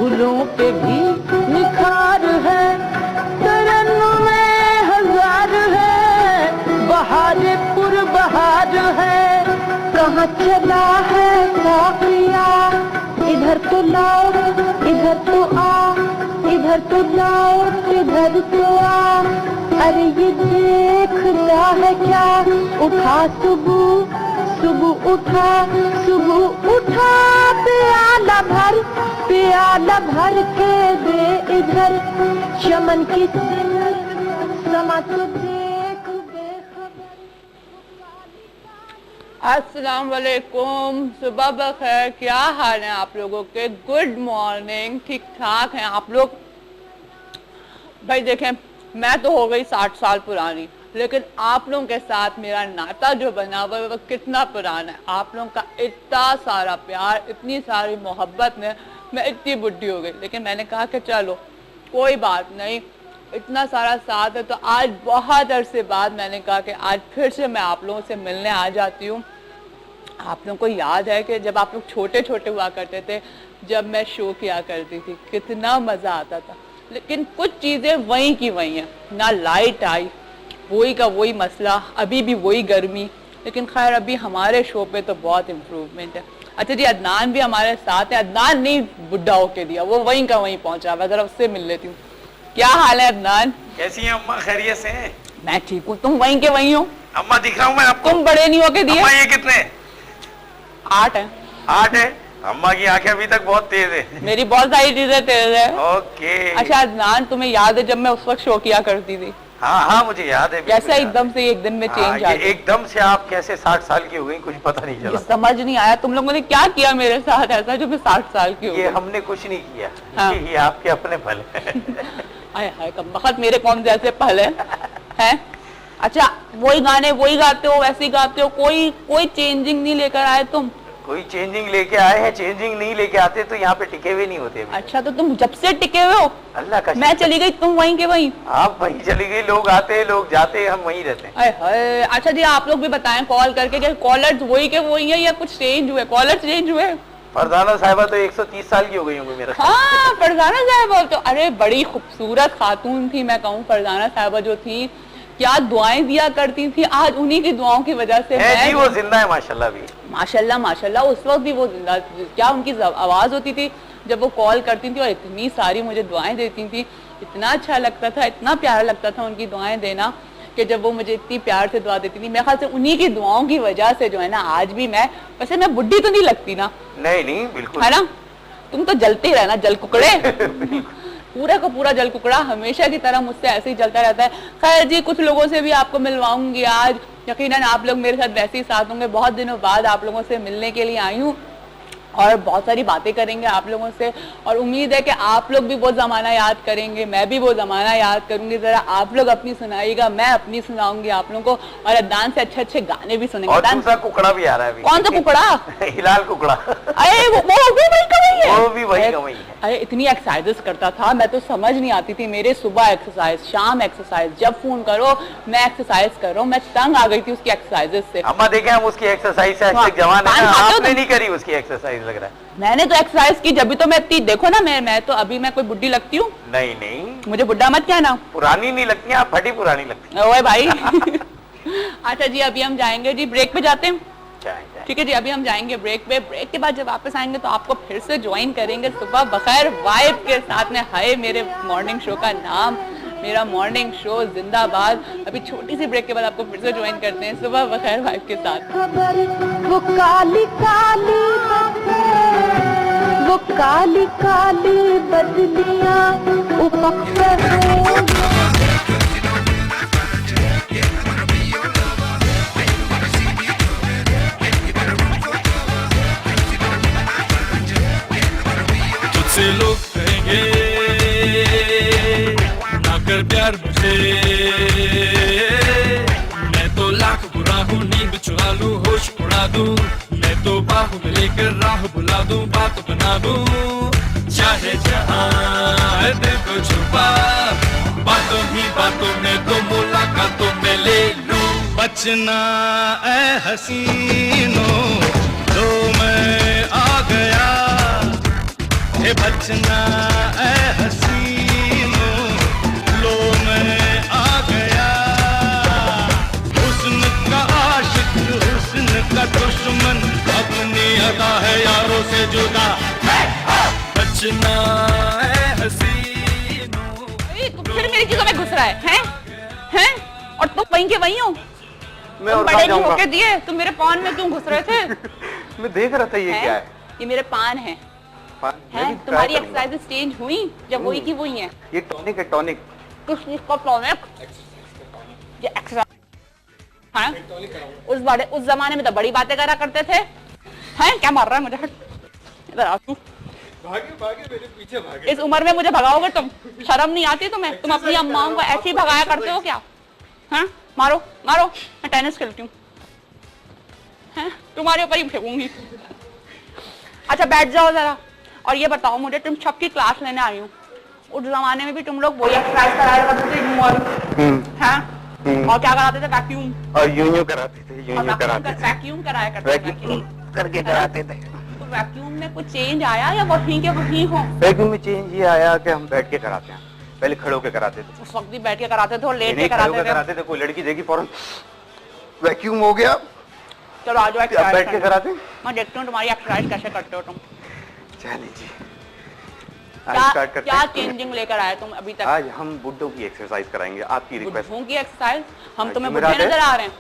फूलों पे भी निखार है, तरन्नुम में हजार है, बहारे पुर बहार है। कहाँ चला है काफिया, इधर तो लाओ इधर तो आ, इधर तो लाओ इधर तो आ। अरे ये देखता है क्या, उठा सुबह सुबह उठा, सुबह उठा, प्याला भर के दे इधर, चमन की समा तो देख बेखबर। अस्सलाम वालेकुम, सुबह बखैर। क्या हाल है आप लोगों के? Good morning. ठीक ठाक हैं आप लोग? भाई देखें, मैं तो हो गई 60 साल पुरानी, लेकिन आप लोगों के साथ मेरा नाता जो बना हुआ है वो कितना पुराना है। आप लोगों का इतना सारा प्यार, इतनी सारी मोहब्बत में मैं इतनी बुढ़ी हो गई, लेकिन मैंने कहा कि चलो कोई बात नहीं, इतना सारा साथ है। तो आज बहुत अरसे बाद मैंने कहा कि आज फिर से मैं आप लोगों से मिलने आ जाती हूँ। आप लोगों को याद है कि जब आप लोग छोटे छोटे हुआ करते थे, जब मैं शो किया करती थी, कितना मज़ा आता था। लेकिन कुछ चीज़ें वहीं की वहीं हैं, ना लाइट आई, वही का वही मसला, अभी भी वही गर्मी। लेकिन खैर अभी हमारे शो पे तो बहुत इम्प्रूवमेंट है। अच्छा जी, अदनान भी हमारे साथ है। अदनान नहीं बुढ़ा होके दिया, वो वहीं का वहीं पहुंचा हुआ। जरा उससे मिल लेती हूँ। क्या हाल है अदनान? कैसी हैं अम्मा? खैरियत से हैं? मैं ठीक हूँ। तुम वहीं के वहीं हो? अम्मा दिख रहा हूँ मैं आपको? तुम बड़े नहीं होके दिए? अम्मा ये कितने? 8 है। 8 है? अम्मा की आंखें अभी तक बहुत तेज है। मेरी बहुत सारी चीजें तेज है। ओके। अच्छा अदनान, तुम्हें याद है जब मैं उस वक्त शो किया करती थी? हाँ हाँ मुझे याद है। कैसा एकदम से एक दिन में चेंज आ गया? एकदम से आप कैसे 60 साल की हो गई, कुछ पता नहीं चला। समझ नहीं आया तुम लोगों ने क्या किया मेरे साथ ऐसा जो मैं 60 साल की हो गई? ये हमने कुछ नहीं किया। हाँ। ये आपके अपने पल है। हाय हाय कमबख्त, मेरे कौन से ऐसे पल हैं? अच्छा, वही गाने वही गाते हो, वैसे ही गाते हो, कोई चेंजिंग नहीं लेकर आए तुम? कोई चेंजिंग लेके आए हैं? चेंजिंग नहीं लेके आते तो यहाँ पे टिके हुए नहीं होते। अच्छा, तो तुम जब से टिके हुए हो? अल्लाह का। मैं चली गई, तुम वहीं के वहीं? आप वहीं चली गई, लोग आते हैं लोग जाते हैं, हम वहीं रहते हैं। अच्छा जी, आप लोग भी बताएं कॉल करके कि कॉलर्स वही के वही है या कुछ चेंज हुए? कॉलर चेंज हुए? फरजाना साहिबा तो 130 साल की हो गई होंगी मेरा। हाँ, फरजाना साहिबा तो अरे बड़ी खूबसूरत खातून थी। मैं कहूँ फरजाना साहिबा जो थी, क्या दुआएं दिया करती थी। आज उन्हीं की दुआओं की वजह से जी वो जिंदा है माशाल्लाह भी। माशाल्लाह माशाल्लाह। उस वक्त भी वो जिंदा, क्या उनकी आवाज होती थी जब वो कॉल करती थी और इतनी सारी मुझे दुआएं देती थी। इतना अच्छा लगता था, इतना प्यारा लगता था उनकी दुआएं देना, कि जब वो मुझे इतनी प्यार से दुआ देती थी। मेरे ख्याल से उन्हीं की दुआओं की वजह से जो है ना आज भी मैं, वैसे मैं बुढ़ी तो नहीं लगती ना? नहीं नहीं बिल्कुल है ना। तुम तो जलते ही रहना, जल कुकड़े। पूरा का पूरा जल कुकड़ा हमेशा की तरह मुझसे ऐसे ही चलता रहता है। खैर जी, कुछ लोगों से भी आपको मिलवाऊंगी आज। यकीनन आप लोग मेरे साथ वैसे ही साथ होंगे। बहुत दिनों बाद आप लोगों से मिलने के लिए आई हूँ और बहुत सारी बातें करेंगे आप लोगों से। और उम्मीद है कि आप लोग भी वो ज़माना याद करेंगे, मैं भी वो ज़माना याद करूंगी। ज़रा आप लोग अपनी सुनाइएगा, मैं अपनी सुनाऊंगी आप लोगों को, और अदनान से अच्छे अच्छे गाने भी सुनेंगे। और दूसरा कुकड़ा भी आ रहा है अभी। कौन सा कुकड़ा? हिलाल कुकड़ा। अरे वो भी वही कमाई है। अरे इतनी एक्सरसाइजेस करता था, मैं तो समझ नहीं आती थी। मेरे सुबह एक्सरसाइज, शाम एक्सरसाइज, जब फोन करो मैं एक्सरसाइज कर रहा हूँ। मैं तंग आ गई थी उसकी एक्सरसाइजेस से। अम्मा देखे हम उसकी एक्सरसाइज से जवान है, आपने नहीं करी उसकी एक्सरसाइज लग रहा है। मैंने तो एक्सरसाइज की, जब भी तो मैं इतनी, देखो ना मैं तो अभी मैं कोई बुढ़ी लगती हूँ? नहीं नहीं, मुझे बुढ़ा मत कहना। पुरानी नहीं लगती, आप फटी पुरानी लगती। ओए भाई। अच्छा जी, अभी हम जाएंगे जी, ब्रेक पे जाते हैं। ठीक है जी, अभी हम जाएंगे ब्रेक पे। ब्रेक के बाद जब वापस आएंगे तो आपको फिर से ज्वाइन करेंगे सुबह बखैर वाइब के साथ में। हाय मेरे मॉर्निंग शो का नाम, मेरा मॉर्निंग शो जिंदाबाद। अभी छोटी सी ब्रेक के बाद आपको फिर से ज्वाइन करते हैं सुबह बखैर वाइब के साथ। वो काली काली बदलियां तुझसे लोग कहेंगे ना कर प्यार मुझे, मैं तो लाख बुरा हूँ, नींद चुरा लूं, होश उड़ा दूं, मैं तो बाहों में लेकर राह बुला दूं, बात बना दूं, चाहे जहां दिल को छुपा, बातों ही बातों में तो मुलाकातों में ले लूं। बचना ऐ हसीनों, तो मैं आ गया, ए बचना ए हसीनो, लो मैं आ गया। हुस्न का आशिक, हुस्न का दुश्मन, अपनी अदा है यारों से जुदा। बचना ए हसीनो। तू फिर मेरी चीजों में घुस रहा है? हैं? और तुम वहीं के वहीं हो? मैं तुम और बड़े कहाँ की जाऊंगा? होके दिए, तुम मेरे पान में क्यों घुस रहे थे? मैं देख रहा था ये हैं? क्या है। ये मेरे पान हैं। मैं हैं? भी try तुम्हारी करूंगा। एक्सरसाइज चेंज हुई जब वही की वही है। ये टॉनिक है, टॉनिक। किस चीज का टॉनिक? ये एक्सरसाइज हैं? उस जमाने में तो बड़ी बातें करा करते थे। हैं? क्या मार रहा है मुझे? हट। इधर आ तू। भागे मेरे पीछे भागे। इस उम्र में मुझे भगाओगे तुम? शर्म नहीं आती तुम्हें? तुम अपनी अम्माओं को ऐसे ही भगाया करते हो क्या? हैं? मारो मारो, मैं टेनिस खेलती हूँ। हैं? तुम्हारे ऊपर ही फेंकूंगी। अच्छा बैठ जाओ जरा और ये बताओ मुझे, तुम छप की क्लास लेने आई हूँ। उस जमाने में भी तुम लोग वही एक्सरसाइज कराया करते थे, हैं? और क्या कराते थे? वैक्यूम। और यूं कराते थे, यूं कराते थे। वैक्यूम कराया करते थे। वैक्यूम करके कराते थे। तो वैक्यूम में कुछ चेंज आया या वहीं के वहीं हो? वैक्यूम में चेंज ये आया कि हम बैठ के कराते हैं, पहले खड़े होके कराते थे। उस वक्त भी बैठ के कराते थे और लेट के नहीं, खड़े होके कराते थे। कराते थे, कोई लड़की देखी फौरन वैक्यूम हो गया। चलो आ जाओ अब एक्सरसाइज बैठ के करने। कराते। मैं देखती हूँ तुम्हारी एक्सरसाइज कैसे करते हो तुम। चलिए जी, क्या आज स्टार्ट करते क्या हैं। चेंजिंग लेकर आए तुम अभी तक? आज हम बुड्ढों की एक्सरसाइज कराएंगे, आपकी रिक्वेस्ट। बुढ़ों की एक्सरसाइज? हम तुम्हें जुमेरात बुढ़े है? नजर आ रहे हैं?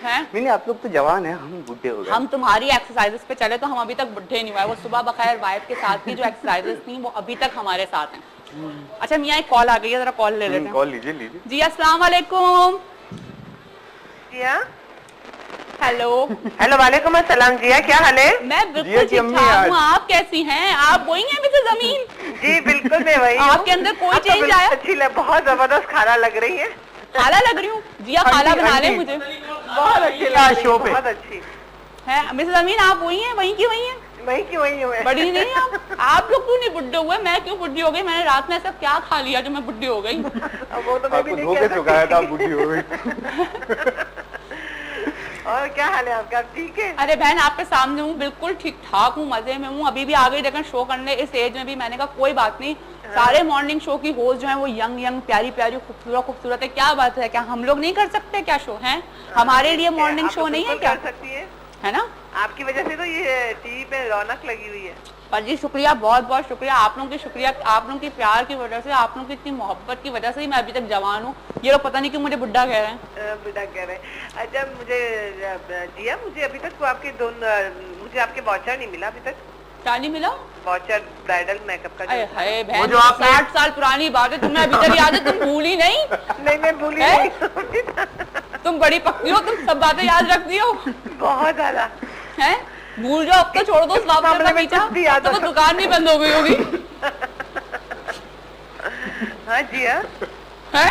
हैं? नहीं, आप लोग तो जवान हैं, हम बुड्ढे हो गए। हम तुम्हारी एक्सरसाइजेस पे चले तो हम अभी तक बुढ़े नहीं हुए। वो सुबह बखैर वाइफ के साथ की जो एक्सरसाइजेस थी वो अभी तक हमारे साथ हैं। अच्छा मियाँ, एक कॉल आ गई है, जरा कॉल ले लेते हैं। कॉल लीजिए लीजिए। जी अस्सलाम वालेकुम। जिया, हेलो। हेलो, वालेकुम अस्सलाम। जिया, क्या हाल है? मैं जिया बिल्कुल की ठीक अम्मी ठाक आज- हूँ, आप कैसी हैं? आप वही हैं मिसेस जमीन? जी बिल्कुल, मैं वही हूँ। आपके अंदर कोई आप तो change बिल्कुल आया? अच्छी बहुत जबरदस्त खाना लग रही है। खाला लग रही हूँ? जिया खाला बना ले मुझे। बहुत अच्छी लग क्या रही शो है, पे? बहुत अच्छी। है मिसेस जमीन, आप वही हैं? वहीं की वही हैं? वही की वही हूँ मैं। बड़ी नहीं है आप लोग क्यों नहीं बुड्ढे हुए? मैं क्यों बुड्ढी हो गई? मैंने रात में ऐसा क्या खा लिया जो मैं बुड्ढी हो गई? अब वो तो मैं भी आपको नहीं धोखे कह चुकाया था, सकती। बुढ़ी हो गई। और क्या हाल है आपका? आप ठीक है? अरे बहन, आपके सामने हूँ, बिल्कुल ठीक ठाक हूँ, मजे में हूँ। अभी भी आ गई देखें शो करने इस एज में भी। मैंने कहा कोई बात नहीं, सारे मॉर्निंग शो की होस्ट जो है वो यंग प्यारी प्यारी खूबसूरत खूबसूरत है। क्या बात है, क्या हम लोग नहीं कर सकते क्या शो? है हमारे लिए मॉर्निंग आप शो नहीं है बिल्कुल क्या? कर सकती है। है ना? आपकी वजह से तो ये टीवी पे रौनक लगी हुई है। पर जी शुक्रिया, बहुत बहुत शुक्रिया आप लोगों की। शुक्रिया आप लोगों की प्यार की वजह से, आप लोगों की इतनी मोहब्बत की वजह से ही मैं अभी तक जवान हूँ। ये लोग पता नहीं क्यों मुझे बुड्ढा कह रहे हैं। बेटा कह रहे हैं। अच्छा मुझे जिया, मुझे अभी तक वो आपके मुझे आपके वाउचर नहीं मिला अभी तक। क्या नहीं मिला? वाउचर ब्राइडल मेकअप का। अरे हाय वो बहन, जो आपने- 60 साल पुरानी बात है, तुम्हें अभी तक याद है? तुम भूली नहीं? नहीं, मैं भूली है? नहीं। तुम बड़ी पक्की हो, तुम सब बातें याद रखती हो। बहुत ज्यादा। हैं? भूल जाओ, अब तो छोड़ दो उस बात मामले का में पीछा। कुछ भी याद अब तो रखो। दुकान भी बंद हो गई होगी। हाँ जिया, हैं?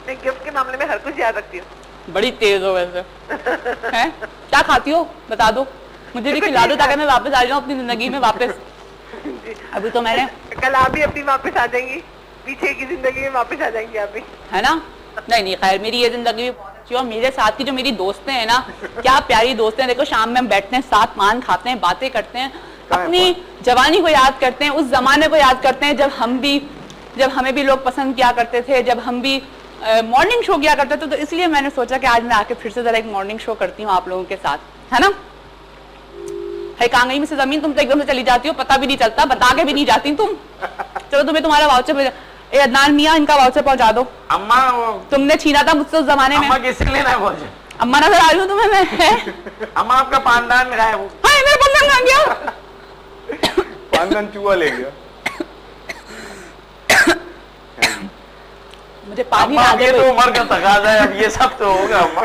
मैं गिफ्ट के मामले में हर कुछ याद रखती हूँ। बड़ी तेज हो वैसे। हैं? क्या खाती हो बता दो, मुझे भी खिला दो ताकि मैं वापस आ जाऊँ अपनी जिंदगी में वापस। अभी तो मैंने, कल आप भी अपनी वापस आ जाएंगी, पीछे की जिंदगी में वापस आ जाएंगी आप भी। है ना? नहीं खैर, मेरी ये जिंदगी भी बहुत अच्छी है। और मेरे साथ की जो मेरी दोस्तें हैं ना, क्या प्यारी दोस्तें हैं। देखो शाम में हम बैठते हैं साथ, पान खाते हैं, बातें करते हैं, अपनी जवानी को याद करते हैं, उस जमाने को याद करते हैं जब हमें भी लोग पसंद किया करते थे, जब हम भी मॉर्निंग शो किया करते थे। तो इसलिए मैंने सोचा कि आज मैं आके फिर से जरा एक मॉर्निंग शो करती हूँ आप लोगों के साथ, है ना? है कहाँ गई मिसेस जमीन? तुम तो एकदम से चली जाती हो, पता भी नहीं चलता, बता के भी नहीं जाती तुम। चलो तुम्हें तुम्हारा वाउचर भेजा। ए अदनान मियाँ, इनका वाउचर पहुंचा दो। अम्मा वो तुमने छीना था मुझसे उस जमाने में। अम्मा किससे लेना है बोल? अम्मा नजर आ रही हूँ तुम्हें मैं? है? अम्मा आपका पानदान मेरा है वो। हाय मेरा बंधन खा गया। पानदान चूहा ले गया। मुझे पानी अम्मा ला अब दे ये तो कोई। उम्र का तकाजा है, अब ये सब तो होगा अम्मा।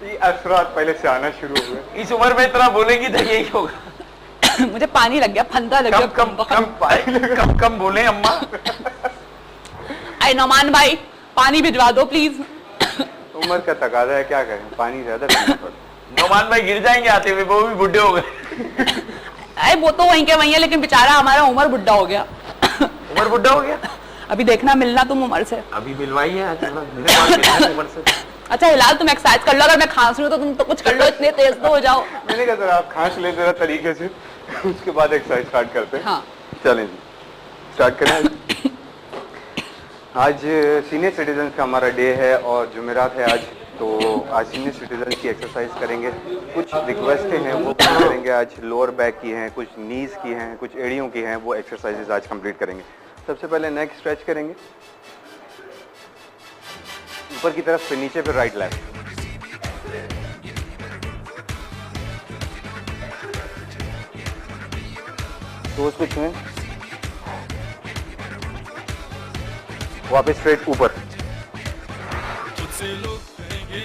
ये असरात पहले से आना शुरू हो गए। इस उम्र में इतना बोलेंगी तो यही होगा। मुझे पानी लग गया, फंदा लग गया। कम बोले अम्मा। अरे नौमान भाई, पानी भिजवा दो प्लीज। उम्र का तकाजा है, क्या करें, पानी ज्यादा पीना पड़ता। नौमान भाई गिर जाएंगे आते हुए, वो भी बुढ़े हो गए। अरे वो तो वहीं के वहीं है, लेकिन बेचारा हमारा उमर बुढ़ा हो गया। उम्र बुढ़ा हो गया? अभी देखना मिलना तुम उमर से। अभी मिलवाई है मेरे पास कितना है उम्र से। अच्छा हिलाल, तुम एक्सरसाइज कर लो। अगर मैं खांस रही हूँ तो तुम तो कुछ कर लो, इतने तेज तो हो जाओ। मैंने कहा जरा आप खांस ले जरा तरीके से। उसके बाद एक्सरसाइज स्टार्ट करते हैं। हाँ। चलें जी, स्टार्ट करें। आज सीनियर सिटीजन का हमारा डे है और जुमेरात है आज, तो आज सीनियर सिटीजन की एक्सरसाइज करेंगे। कुछ रिक्वेस्टें हैं वो करेंगे आज, लोअर बैक की हैं, कुछ नीज की हैं, कुछ एड़ियों की हैं, वो एक्सरसाइजेज आज कंप्लीट करेंगे। सबसे पहले नेक स्ट्रेच करेंगे ऊपर की तरफ, फिर नीचे, फिर राइट लेफ्ट। टोज को छुएं, वापस स्ट्रेट ऊपर। तुझसे लोग कहेंगे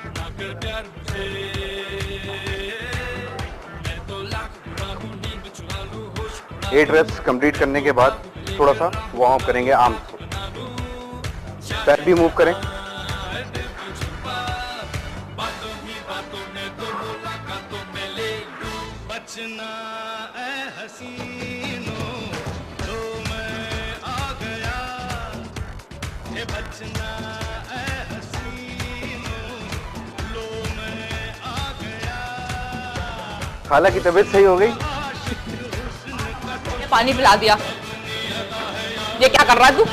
ना कर प्यार मुझे, मैं तो लाख बुरा हूँ, नींद चुरा लूँ, होश उड़ा 8 रेप्स कंप्लीट करने के बाद थोड़ा सा वार्म अप करेंगे आर्म्स को। पैर भी मूव करें। दिल को छुपा, बातों ही बातों में तो मुलाकातों में ले लूं। बचना ऐ हसीनों, तो मैं आ गया, ये बचना ऐ हसीनों, लो मैं आ गया। खाला की तबीयत सही हो गई? पानी पिला दिया। ये क्या कर रहा है तू?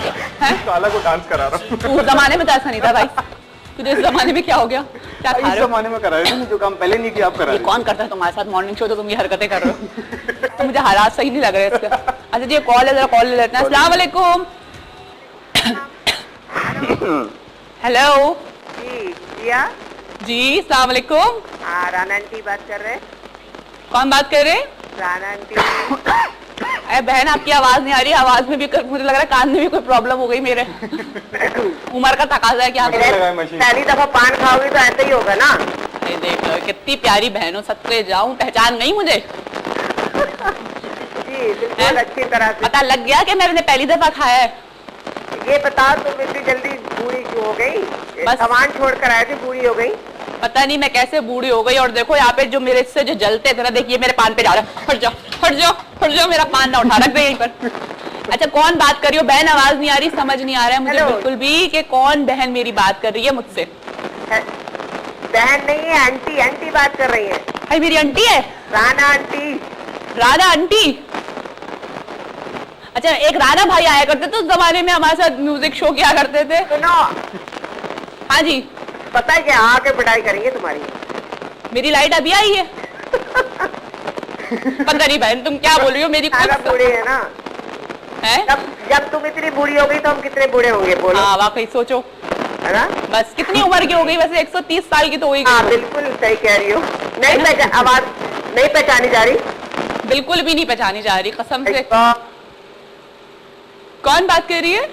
हैं? खाला को डांस करा रहा हूँ। उस जमाने में तो ऐसा नहीं था भाई। तुझे इस जमाने में क्या हो गया? क्या खा इस रहे हो? जमाने में करा रहे थे, जो काम पहले नहीं किया आप करा ये रहे कौन करता है तुम्हारे साथ मॉर्निंग शो? तो तुम ये हरकतें कर रहे हो। तो मुझे हालात सही नहीं लग रहे इसके। अच्छा जी, कॉल है, जरा कॉल ले लेते हैं। अस्सलाम वालेकुम। हेलो जी जिया। जी, अस्सलाम वालेकुम। हाँ, राना आंटी बात कर रहे हैं। कौन बात कर रहे हैं? राना आंटी। अरे बहन, आपकी आवाज नहीं आ रही। आवाज में भी मुझे लग रहा है कान में भी कोई प्रॉब्लम हो गई मेरे। उम्र का तकाजा है क्या? पहली दफा पान खाओगी तो ऐसा ही होगा ना। ये देख लो कितनी प्यारी बहनों, सत्ते जाऊं, पहचान गई मुझे? जी बिल्कुल अच्छी तरह से। पता लग गया कि मैंने पहली दफा खाया है? ये बताओ तुम इतनी जल्दी बूढ़ी क्यों हो गई? बस। सामान छोड़ कर आए थे, बूढ़ी हो गई। पता नहीं मैं कैसे बूढ़ी हो गई। और देखो यहाँ पे जो मेरे से जो जलते थे ना, देखिए मेरे पान पे जा रहा है। हट जाओ, हट जाओ, हट जाओ, मेरा पान ना उठा, रख दे यहीं पर। अच्छा, कौन बात कर रही हो बहन? आवाज नहीं आ रही, समझ नहीं आ रहा है मुझे हेलो। बिल्कुल भी कि कौन बहन मेरी बात कर रही है मुझसे। बहन नहीं है, आंटी। आंटी बात कर रही है। भाई मेरी आंटी है? राना आंटी। राधा आंटी? अच्छा, एक राधा भाई आया करते थे उस जमाने में, हमारे साथ म्यूजिक शो किया करते थे। सुनो, हाँ जी। पता है क्या, आके पिटाई करेंगे तुम्हारी। मेरी लाइट अभी आई है? पता नहीं बहन तुम क्या बोल रही हो, मेरी सारा कुछ बूढ़े है ना। है। जब तुम इतनी बूढ़ी हो गई तो हम कितने बूढ़े होंगे बोलो। हाँ वाकई सोचो, है ना। बस कितनी उम्र की हो गई वैसे? 130 साल की तो हो ही हाँ गई। बिल्कुल सही कह रही हो। नहीं आवाज नहीं पहचानी जा रही। बिल्कुल भी नहीं पहचानी जा रही कसम से। हाँ, कौन बात कर रही है?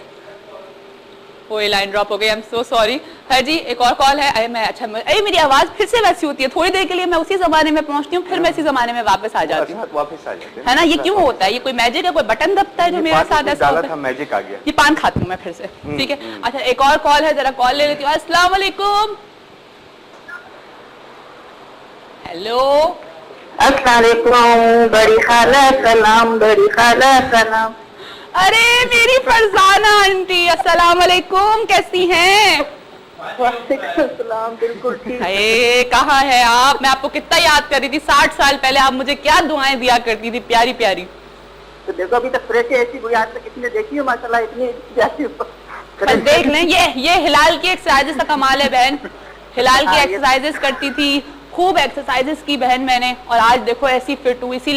वो लाइन ड्रॉप हो गई, आई एम सो सॉरी। है जी, एक और कॉल है। अरे मैं अच्छा, अरे मेरी आवाज फिर से वैसी होती है, थोड़ी देर के लिए मैं उसी जमाने में पहुंचती हूँ, फिर मैं इसी जमाने में वापस आ जाती हूँ। वापस आ जाते हैं। है ना, ये क्यों होता है? ये कोई मैजिक है, कोई बटन दबता है जो मेरे साथ ऐसा डाला होता था, है? मैजिक आ गया। ये पान खाती हूँ मैं फिर से, ठीक है। अच्छा, एक और कॉल है, जरा कॉल ले लेती हूँ। अस्सलाम वालेकुम। हेलो, अस्सलाम वालेकुम। बड़ी खाला सलाम, बड़ी खाला सलाम। अरे मेरी फरजाना आंटी, अस्सलाम वालेकुम, कैसी हैं? सलाम, बिल्कुल ठीक। अरे कहाँ है आप? मैं आपको कितना याद कर रही थी। 60 साल पहले आप मुझे क्या दुआएं दिया करती थी, प्यारी प्यारी। तो देखो अभी तक फ्रेश है, ऐसी कोई आज तक कितने देखी हो माशाल्लाह, इतनी प्यारी। बस देख लें, ये हिलाल की एक्सरसाइजेस का कमाल है बहन। हिलाल की हाँ, ये- एक्सरसाइजेस करती थी, खूब एक्सरसाइजेस की बहन मैंने, और आज देखो ऐसी फिट हूँ। इसीलिए